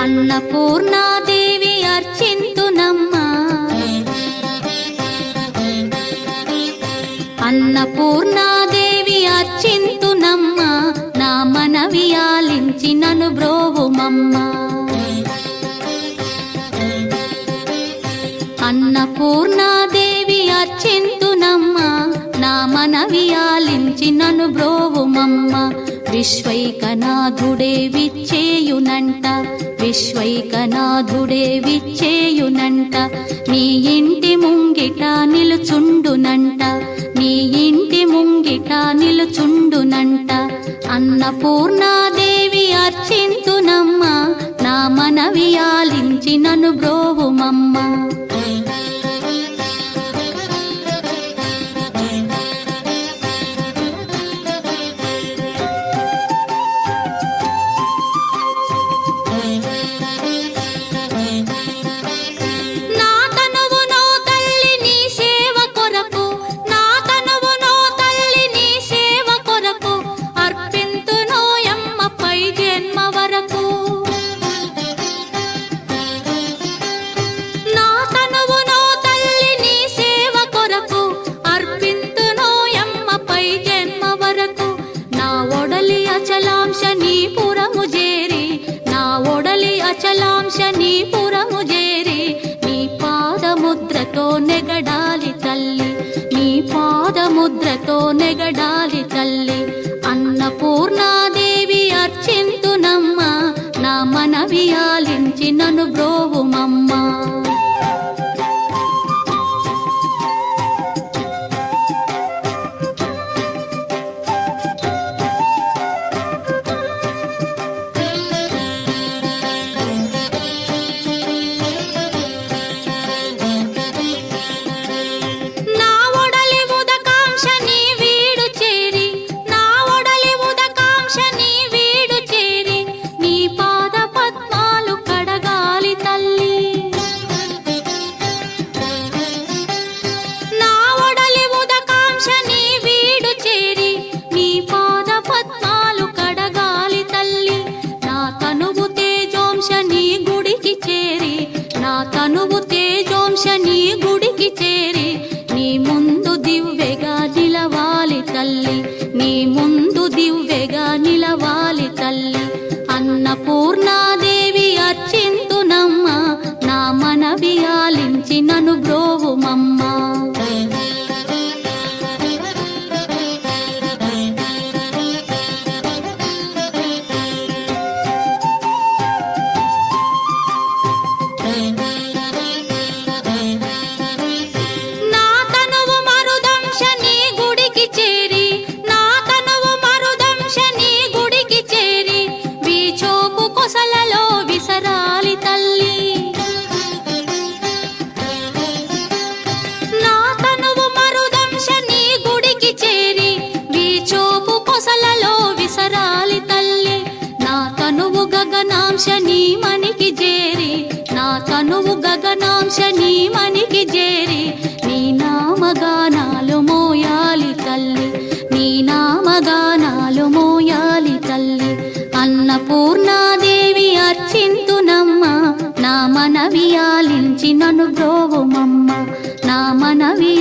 అన్నపూర్ణాదేవి అర్చింతునమ్మా, అన్నపూర్ణాదేవి అర్చింతునమ్మా, నా మనవి ఆలించి నన్ను బ్రోవుమమ్మా. అన్నపూర్ణాదేవి అర్చింతునమ్మా, నా మనవి ఆలించి నన్ను బ్రోవుమమ్మా. విశ్వైకనాథుడే విచ్చేయునంట, విశ్వైకనాథుడే విచ్చేయునంట, నీ ఇంటి ముంగిట నిలుచుండునంట, నీ ఇంటి ముంగిట నిలుచుండునంట. అన్నపూర్ణాదేవి అర్చింతునమ్మా, నా మనవి ఆలించి నన్ను బ్రోవుమమ్మా. అచలాంశనీపురము చేరి నీ పాదముద్రతో నెగడాలి తల్లి, నీ పాదముద్రతో నెగడాలి తల్లి. అన్నపూర్ణాదేవి అర్చింతునమ్మా, నా మనవి ఆలించి నన్ను బ్రోవుమమ్మా. తనువు తేజోంశని గుడికి చేరి నీ ముందు దివ్వెగా నిలవాలి తల్లి, నీ ముందు దివ్వెగా నిలవాలి తల్లి. అన్నపూర్ణాదేవి అర్చింతునమ్మా, నా మనవి ఆలించి నన్ను బ్రోవుమమ్మా. గగనాంశని మనికి చేరి, నా తనువు గగనాంశని మనికి చేరి నీ నామగానాలు మోయాలి తల్లి, నీ నామగానాలు మోయాలి తల్లి. అన్నపూర్ణాదేవి అర్చింతునమ్మా, నా మనవి ఆలించి నన్ను బ్రోవుమమ్మా, నా మనవి